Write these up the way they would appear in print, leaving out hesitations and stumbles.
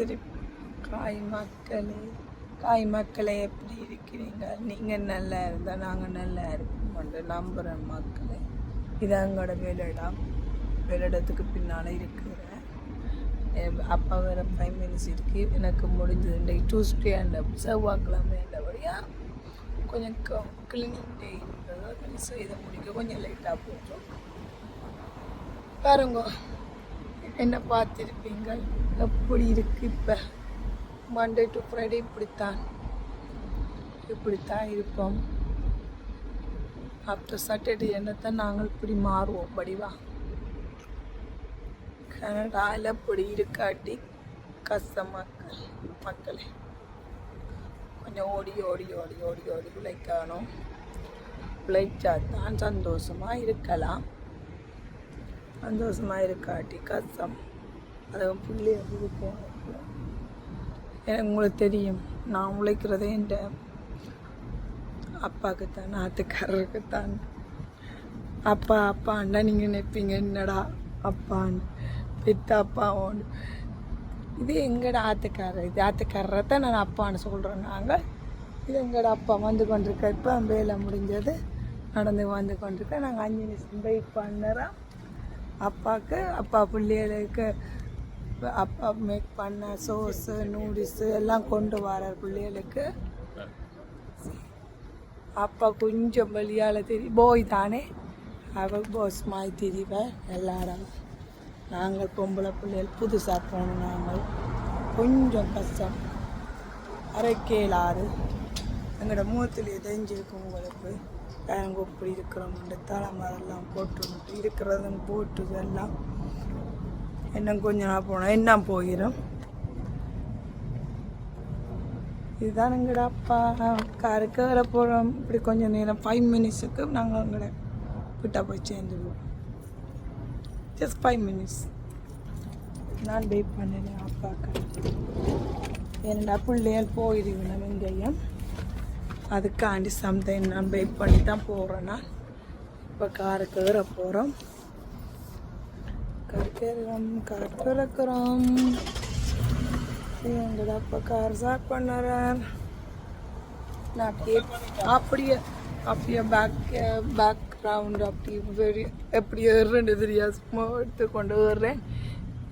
திருப்பி காய் மக்களே எப்படி இருக்கிறீங்க? நீங்கள் நல்லா இருந்தால் நாங்கள் நல்லா இருப்போம் நம்புகிறேன் மக்களே. இது எங்களோட வெளிடத்துக்கு பின்னால் இருக்கிறேன். அப்பா வேறு 5 minutes இருக்குது. எனக்கு முடிஞ்சது இன்றைக்கு டியூஸ்டே அண்ட் செவ்வாய்க்கிழமை என்றபடியாக கொஞ்சம் கிளீனிங் டே செய்த முடிக்க கொஞ்சம் லைட்டாக போட்டோம். பாருங்க என்ன பார்த்துருப்பீங்க எப்படி இருக்குது. இப்போ மண்டே டு ஃப்ரைடே இப்படித்தான் இருப்போம். ஆஃப்டர் சாட்டர்டே என்னத்தான் நாங்கள் இப்படி மாறுவோம் படிவா. கனடாவில் இப்படி இருக்காட்டி கஷ்டமாக மக்களே. கொஞ்சம் ஓடி பிழைக்கணும். பிழைச்சா தான் சந்தோஷமாக இருக்கலாம். சந்தோஷமாக இருக்காட்டி கஷ்டம். அதுவும் பிள்ளை இருக்கும். எனக்கு உங்களுக்கு தெரியும், நான் உழைக்கிறதே என் அப்பாவுக்குத்தான், நாட்டுக்காரருக்குத்தான். அப்பாண்டா நீங்கள் நினைப்பீங்க என்னடா அப்பான்னு, பெத்த அப்பாவோன்னு. இது எங்கட ஆத்துக்காரர், இது ஆத்துக்காரரை தான் நான் அப்பான்னு சொல்கிறேன். நாங்கள் இது எங்கட அப்பா வந்து கொண்டிருக்க. இப்போ வேலை முடிஞ்சது நடந்து வந்து கொண்டிருக்க. நாங்கள் 5 நிமிஷம் வெயிட் பண்ணுறோம் அப்பாவுக்கு. அப்பா பிள்ளைகளுக்கு அப்பா மேக் பண்ண சோஸு நூடுல்ஸு எல்லாம் கொண்டு வரார் பிள்ளைகளுக்கு. அப்பா கொஞ்சம் வெளியால் போய் தானே அவள் போஸ் மாதிரி தெரிவேன் எல்லாரும். நாங்கள் பொம்பளை பிள்ளைகள் புதுசாக போகணும். நாங்கள் கொஞ்சம் கஷ்டம். அரைக்கேளாறு எங்களோட முகத்தில் தெரிஞ்சிருக்கும் உங்களுக்கு. நாங்கள் இப்படி இருக்கிறோம். தலைமரெல்லாம் போட்டு இருக்கிறதும் போட்டு எல்லாம் இன்னும் கொஞ்சம் நாள் போனோம் என்ன போயிடும். இதுதான் எங்கட அப்பா காருக்கு வர போகிறோம். இப்படி கொஞ்சம் நேரம் 5 minutesக்கு நாங்கள் எங்களை கிட்ட போய் சேர்ந்துடுவோம். ஜஸ்ட் 5 minutes நான் வெயிட் பண்ணினேன் அப்பாவுக்கு. என்னடா பிள்ளைகள் போயிடுவேன் எங்கேயும். அதுக்காண்டி சம்டைம் நான் வெயிட் பண்ணி தான் போகிறேன். நான் இப்போ காருக்கு வர போகிறோம். கார் இருக்கிறோம். எங்கட அப்பா கார் ஸ்டார்ட் பண்ணுறார். நான் அப்படியே பேக்ரவுண்ட் அப்படி எப்படி ஏறுறேன்னு தெரியாது. சும்மா எடுத்துக்கொண்டு ஏறுறேன்.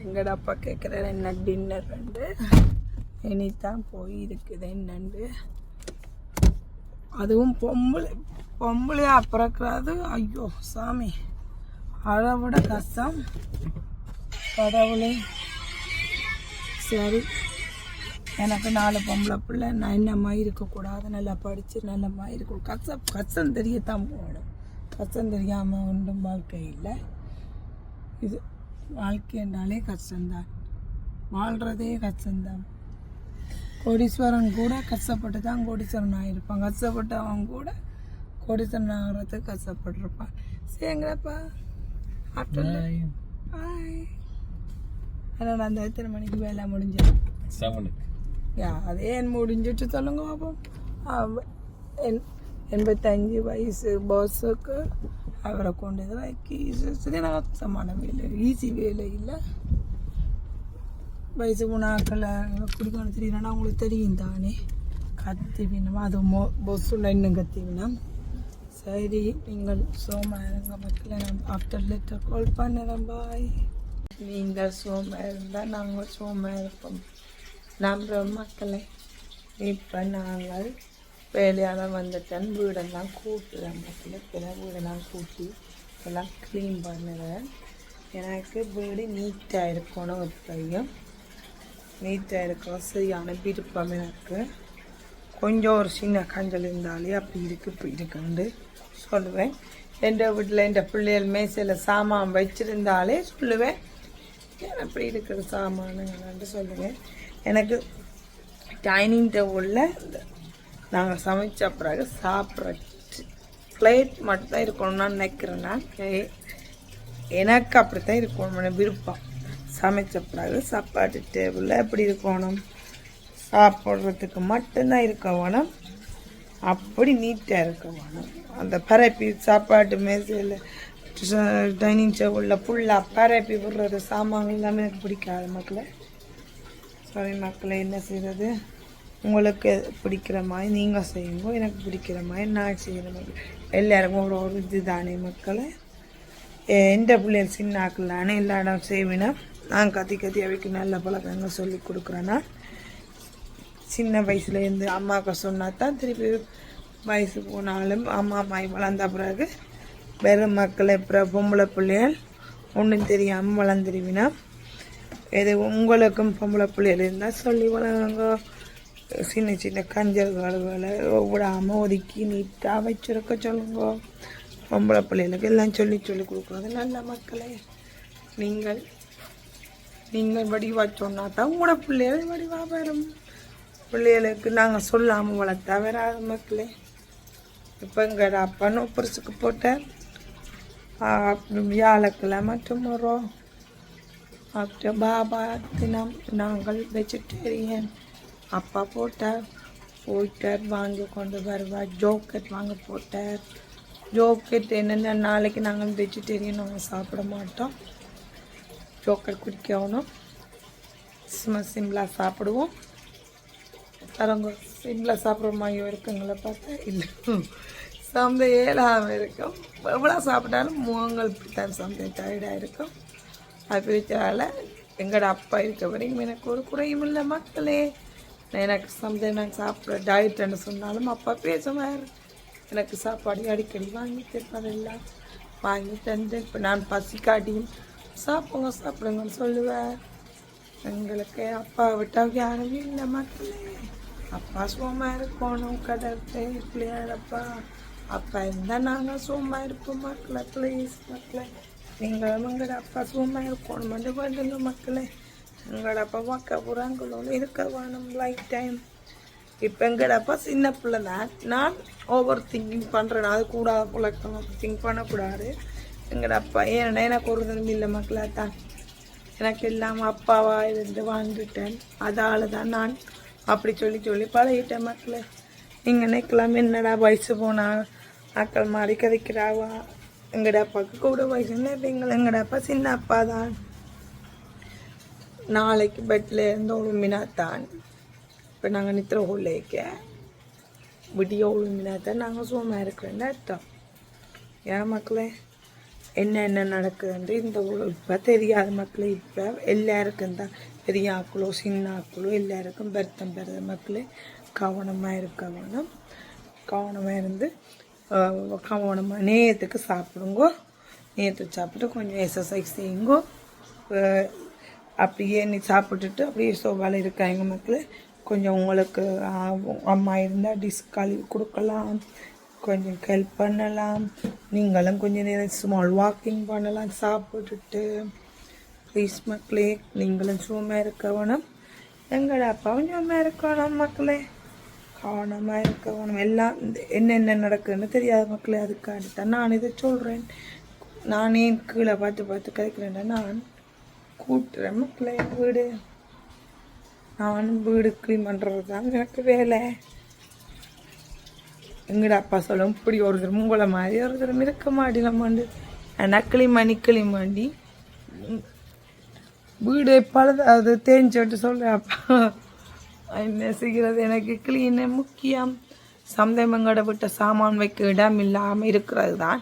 எங்கட அப்பா கேட்குறாரு என்ன டின்னர் ரெண்டு இனித்தான் போய் இருக்குது என்னண்டு. அதுவும் பொம்பளையா பிறக்கிறது. ஐயோ சாமி, அதை விட கஷ்டம் கடவுளே. சரி, எனக்கு 4 பொம்பளை பிள்ளை. நான் என்னம்மா இருக்கக்கூடாது, நல்லா படித்து நல்லம்மா இருக்கும். கஷ்டம் தெரியத்தான் போகணும். கஷ்டம் தெரியாமல் ஒன்றும் வாழ்க்கை இல்லை. இது வாழ்க்கைன்றாலே கஷ்டம்தான். வாழ்கிறதே கஷ்டம்தான். கோடீஸ்வரன் கூட கஷ்டப்பட்டு தான் கோடீஸ்வரன் ஆகிருப்பான். கஷ்டப்பட்டவன் கூட கோடீஸ்வரன் ஆகிறதுக்கு கஷ்டப்பட்டுருப்பான். சரிங்கப்பா, ஆஃப்டர் பாய். ஆனால் அந்த எத்தனை மணிக்கு வேலை முடிஞ்சது? 7க்கு. அதே என் முடிஞ்சிட்டு சொல்லுங்க பாப்போம். 85 வயசு பாஸுக்கு அவரை கொண்டு சரி கஷ்டமான வேலை, ஈஸி வேலை இல்லை. வயசு உணாக்கள் குடிக்கணும் தெரியலன்னா உங்களுக்கு தெரியும் தானே. கத்திவினோம் அது பொஸ்ஸுள்ள இன்னும் கத்திவினோம். சரி, நீங்கள் சோமா இருங்க மக்களை. நான் ஆஃப்டர் லெட்டர் கால் பண்ணுறேன். பாய். நீங்கள் சோமா இருந்தால் நாங்கள் சோமா இருப்போம். நம்புகிற மக்களை. இப்போ நாங்கள் வேலையால் வந்துட்டேன். வீடெல்லாம் கூட்டுறேன் மக்களை. இப்போலாம் வீடெல்லாம் கூட்டி எல்லாம் க்ளீன் பண்ணுறேன். எனக்கு வீடு நீட்டாக இருக்கணும். எப்பயும் நீட்டாக இருக்கணும். சரியான விருப்பம் எனக்கு. கொஞ்சம் ஒரு சின்ன கஞ்சல் இருந்தாலே அப்படி இருக்குது இப்படி இருக்குன்னு சொல்லுவேன். எந்த வீட்டில் எந்த பிள்ளைகள் மேசையில் சாமான் வச்சுருந்தாலே சொல்லுவேன், ஏன் அப்படி இருக்கிற சாமானுங்கன்னு சொல்லுவேன். எனக்கு டைனிங் டேபிளில் நாங்கள் சமைச்ச பிறகு சாப்பிட்ற பிளேட் மட்டும்தான் இருக்கணும்னு நான் நினைக்கிறேன். நான் எனக்கு அப்படி தான் இருக்கணும் விருப்பம். சமைச்ச பிறகு சாப்பாட்டு டேபிளில் எப்படி இருக்கணும், சாப்பிட்றதுக்கு மட்டும்தான் இருக்க வேணும். அப்படி நீட்டாக இருக்க வேணும். அந்த பரப்பி சாப்பாட்டு மேசையில் டைனிங் டேபிளில் ஃபுல்லாக பரப்பி விடுறது சாமான் எல்லாமே எனக்கு பிடிக்காது மக்களை. சாரி மக்களை என்ன செய்கிறது, உங்களுக்கு பிடிக்கிற மாதிரி நீங்கள் செய்யுங்க, எனக்கு பிடிக்கிற மாதிரி நான் செய்கிற மாதிரி எல்லாருக்கும் ஒரு இது தானே மக்களை. எந்த பிள்ளைகள் சின்ன ஆக்கள் தானே எல்லா இடம் செய்வினா நான் கத்தி அவைக்கு நல்ல பழக்கங்கள் சொல்லி கொடுக்குறேன்னா சின்ன வயசுலேருந்து அம்மாவுக்கு சொன்னா தான் திருப்பி வயசு போனாலும் அம்மா வளர்ந்த பிறகு வெறும் மக்களை அப்புறம் பொம்பளை பிள்ளைகள் ஒன்றும் தெரியாமல் வளர்ந்துருவினா எது உங்களுக்கும் பொம்பளை பிள்ளைகள் இருந்தால் சொல்லி வளருங்க. சின்ன சின்ன கஞ்சல் கால்களை விடாமல் ஒதுக்கி நீட்டாக வச்சுருக்க சொல்லுங்க. பொம்பளை பிள்ளைகளுக்கு எல்லாம் சொல்லி கொடுக்குறது நல்ல மக்களே. நீங்கள் வடிவாக சொன்னா தான் உங்களோட பிள்ளைகள் வடிவாக வரும். பிள்ளைகளுக்கு நாங்கள் சொல்லாமல் வளர்த்தா வராது மக்களே. இப்போ எங்கள் அப்பா பெருசுக்கு போட்டார் வியாழக்கிழமை டுமாரோ அப்புறம் பாபா தினம் நாங்கள் வெஜிடேரியன். அப்பா போயிட்டார் வாங்கி கொண்டு வருவார். ஜோக்கெட் வாங்க போட்டார். ஜோக்கெட் என்னென்ன நாளைக்கு நாங்கள் வெஜிடேரியன் நாங்கள் சாப்பிட மாட்டோம். ஜோக்கெட் குடிக்கணும். சிம்பிளாக சாப்பிடுவோம். தரங்க சிம்பிளாக சாப்பிட்ற மாதிரி இருக்குங்களை பார்த்தா இல்லை சந்தை ஏழாமல் இருக்கும். எவ்வளோ சாப்பிட்டாலும் முகங்கள் பிடித்தால் சந்தை டயர்டாக இருக்கும். அது பிடிச்சதால் எங்களோட அப்பா இருக்க வரைக்கும் எனக்கு ஒரு குறையும் இல்லை மக்களே. எனக்கு சந்தை நான் சாப்பிட்ற டயட்டுன்னு சொன்னாலும் அப்பா பேசுவார். எனக்கு சாப்பாடு அடிக்கடி வாங்கி தருப்பதெல்லாம் வாங்கி தந்து இப்போ நான் பசி காட்டியும் சாப்பிடுங்கன்னு சொல்லுவேன். எங்களுக்கு அப்பா விட்டால் யாரும் இல்லை மக்களே. அப்பா சும்மா இருக்கணும். கடற்கரை பிள்ளையாரப்பா அப்பா இருந்தால் நாங்கள் சும்மா இருப்போம் மக்களை. ப்ளீஸ் மக்களை நீங்களும் எங்களோட அப்பா சும்மா இருக்கணும் வந்து வேண்டுங்க மக்களே. எங்களோட அப்பா வாக்க புறாங்களோட இருக்க வேணும் லைஃப் டைம். இப்போ எங்களோட அப்பா சின்ன பிள்ளை தான். நான் ஓவர் திங்கிங் பண்ணுறேன். அது கூடாது புழக்கம் திங்க் பண்ணக்கூடாது. எங்களோட அப்பா ஏன்னா எனக்கு ஒரு தினம் இல்லை மக்களே தான். எனக்கு இல்லாமல் அப்பாவாக இருந்து வாழ்ந்துட்டேன். அதால் தான் நான் அப்படி சொல்லி பழகிட்டேன் மக்களே. நீங்கள் நினைக்கலாம் என்னடா வயசு போனால் ஆக்கள் மாதிரி கதைக்கிறாவா. எங்கட அப்பாவுக்கு கூட வயசு இல்லை. எங்கட அப்பா சின்ன அப்பா தான். நாளைக்கு பெட்டில் இருந்து ஒழுமினாத்தான் இப்போ நாங்கள் நித்திர உள்ளேக்க விடிய ஒழுமினாத்தான் நாங்கள் சும்மா இருக்கிறேன்னு அர்த்தம். ஏன் மக்களே என்ன நடக்குதுன்ட்டு இந்த இப்போ தெரியாத மக்களே. இப்போ எல்லாருக்கும் தான் பெரிய ஆக்களோ சின்ன ஆக்களோ எல்லாருக்கும் பெருத்தம் பெறுத மக்களே. கவனமாக இருக்க வேணும். கவனமாக இருந்து கவனமாக நேரத்துக்கு சாப்பிடுங்கோ. நேரத்துக்கு சாப்பிட்டு கொஞ்சம் எக்ஸசைஸ் செய்யுங்கோ. அப்படியே நீ சாப்பிட்டுட்டு அப்படியே சோபாவில் இருக்காங்க மக்களே. கொஞ்சம் உங்களுக்கு அம்மா இருந்தால் கழுவி கொடுக்கலாம். கொஞ்சம் ஹெல்ப் பண்ணலாம். நீங்களும் கொஞ்சம் நேரம் ஸ்மால் வாக்கிங் பண்ணலாம் சாப்பிட்டுட்டு. ப்ளீஸ் மக்களே நீங்களும் சும்மா இருக்க வேணும். எங்களோட அப்பாவும் சும்மா இருக்கணும் மக்களே. கவனமாக இருக்க வேணும். எல்லாம் என்னென்ன நடக்குதுன்னு தெரியாத மக்களே. அதுக்காண்டி தான் நான் இதை சொல்கிறேன். நானே கீழே பார்த்து கிடைக்கிறேன்னா நான் கூட்டுறேன் மக்களே. வீடு நானும் வீடு க்ளீன் பண்ணுறது தான் எனக்கு வேலை. எங்கட அப்பா சொல்லும் இப்படி ஒரு தரம் உங்களை மாதிரி ஒரு தரம் இருக்க மாட்டேன். நக்களி மணி வீடு பழுது தேஞ்சிட்டு சொல்கிறேன் அப்பா. என்ன செய்கிறது, எனக்கு க்ளீனு முக்கியம். சந்தேகங்கட விட்ட சாமான் வைக்க இடம் இல்லாமல் இருக்கிறது தான்.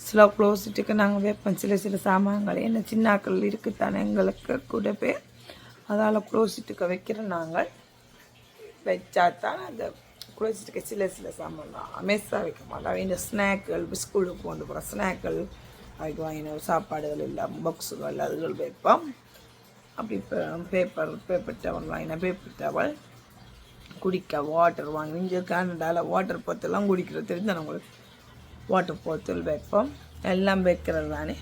சில க்ளோசிட்டுக்கு நாங்கள் வைப்போம். சில சாமான்கள் என்ன சின்னாக்கள் இருக்குத்தானே எங்களுக்கு கூட பேர். அதால் க்ளோசிட்டுக்கு வைக்கிற நாங்கள் வச்சா தான் அந்த க்ளோசிட்டுக்கு சில சாமான் தான் மெஸ்ஸாக வைக்க மாட்டோம். இந்த ஸ்நாக்கள் ஸ்கூலுக்கு கொண்டு போகிற ஸ்நாக்கள் அதுக்கு வாங்கின சாப்பாடுகள் எல்லாம் பாக்ஸுகள் அதுகள் வைப்போம். அப்படி பேப்பர் டவல் வாங்கின பேப்பர் டவல் குடிக்க வாட்டர் வாங்கி இங்கே கேனடாவில் வாட்டர் போத்தெல்லாம் குடிக்கிறது தெரிஞ்சு நம்மளுக்கு வாட்டர் போத்தல் வைப்போம். எல்லாம் வைக்கிறது தானே.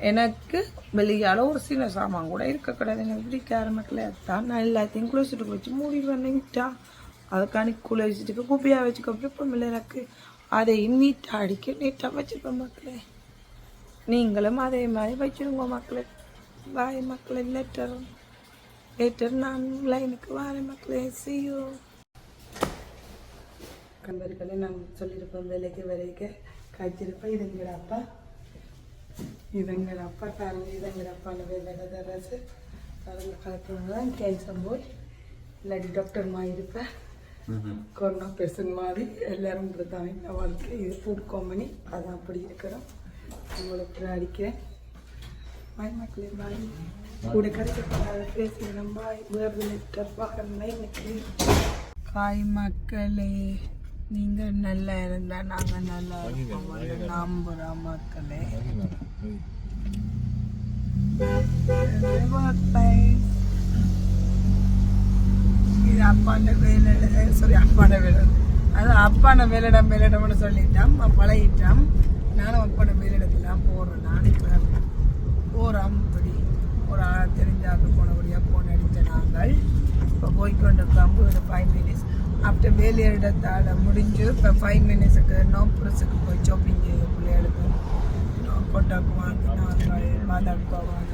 எனக்கு வெளியால் ஒரு சின்ன சாமான் கூட இருக்கக்கூடாது. எனக்கு பிடிக்க ஆரம்பிக்கல. அதுதான் நான் எல்லாத்தையும் குளிச்சுட்டு வச்சு மூடிடுவேன் நீட்டா. அதுக்காண்டி குளிச்சுட்டுக்கு குப்பியாக வச்சுக்க விருப்பம் இல்லை எனக்கு. அதையும் நீட்டாக வச்சுப்பேன் மக்களே. நீங்களும் அதே மாதிரி வச்சுருங்க மக்களே. பாய் மக்களே. லேட்டர் நான் லைனுக்கு வரேன் மக்களே. சியோ கம்பெனிகளே நான் சொல்லியிருப்பேன். வேலைக்கு காய்ச்சிருப்பேன். இதுங்கட அப்பா பாருங்க. இதுங்கட அப்பான வேலை தரசு கலக்கிறவங்க கேன்சர் போய் இல்லாட்டி டாக்டர் மாதிரி இருப்பேன். கொரோனா பேஷண்ட் மாதிரி எல்லாரும் தான் இந்த வாழ்க்கை. இது ஃபுட் கம்பெனி அதான் அப்படி இருக்கிறோம். உங்களுக்கு அடிக்கிறேன். பாய் மக்களே, பாய். கூட கிடைச்ச பேசுகிறேன். பாய். வேறு லிட்டர் பார்க்கணும்னா இன்னைக்கு காய் மக்களே, நீங்கள் நல்லா இருந்தால் நாங்கள் நல்லா இருப்போம். நம்புகிறோம் மக்களே. இது அப்பாண்ட வேலை, சாரி அப்பாண்ட வேலை, அதான் அப்பாண்ட வேலைடம்னு சொல்லிட்டான், பழகிட்டான். நானும் அப்பாண்ட வேலைடத்துலாம் போடுறேன். நான் இப்போ போகிறோம். இப்படி ஒரு ஆள் தெரிஞ்சாக்க போனபடியாக போன் அடித்த நாங்கள் இப்போ போய்கொண்டிருக்கோம். ஒரு 5 minutes ஆஃப்டர் வேலையிடத்தால் முடிஞ்சு இப்போ 5 minutesக்கு நோப்புரஸுக்கு போய் ஷாப்பிங் செய்ய பிள்ளைகளுக்கு கொட்டாக்கு வாங்கினாங்கள், மாதாக்கு வாங்க.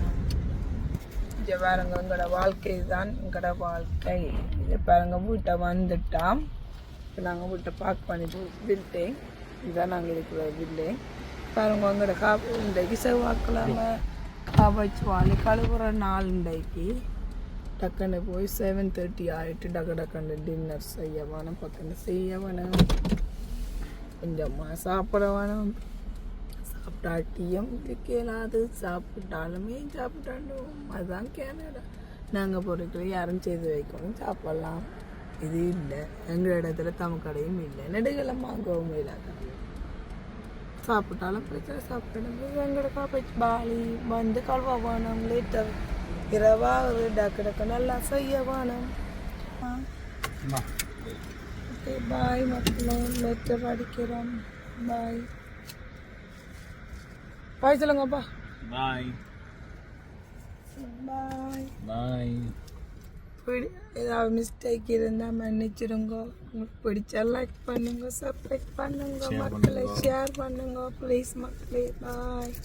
இங்கே பாருங்க, எங்களோட வாழ்க்கை தான் எங்களோட வாழ்க்கை. இதை பாருங்க, வீட்டை வந்துட்டோம். இப்போ நாங்கள் வீட்டை பார்க் பண்ணிட்டு வில்ட்டேன். இதுதான் நாங்கள் இருக்கிற வில்லே. பாருங்க, எங்களோட இன்றைக்கு செவ்வாய்க்கிழமை காவச்சு வாழை கழுவுற நாள். இன்றைக்கு டக்குன்னு போய் 7:30 ஆகிட்டு டக்குன்னு டின்னர் செய்ய வேணும். பக்கன்னு செய்ய வேணும், கொஞ்சமாக சாப்பிட வேணும். சாப்பிட்டாட்டியும் கேளாது, சாப்பிட்டாலுமே சாப்பிட்டாலும் அதுதான் கேனடா. நாங்கள் பொறுக்கிற யாரும் செய்து வைக்கணும், சாப்பிட்லாம். இது இல்லை, எங்கள் இடத்துல தமிழ்கடையும் இல்லை, நெடுகளும் வாங்கவும் இல்லாத. சாப்பிட்டாலும் பிரச்சனை, சாப்பிட்டாலும் எங்களோட காப்பேச்சு பாலி வந்து கழுவ வேணும். லேட்டர் இரவாவது டக்கு நல்லா செய்ய வேணும். ஓகே, பாய் மக்களே, லெட்டர் அடிக்கிறோம். பாய் பாய் சொல்லுங்கப்பா. பாய் பாய் பாய். ஏதாவது மிஸ்டேக் இருந்தால் மன்னிச்சிடுங்க. உங்களுக்கு பிடிச்சா லைக் பண்ணுங்க, சப்ஸ்கிரைப் பண்ணுங்க மக்களே, ஷேர் பண்ணுங்க ப்ளீஸ் மக்களே. பாய்.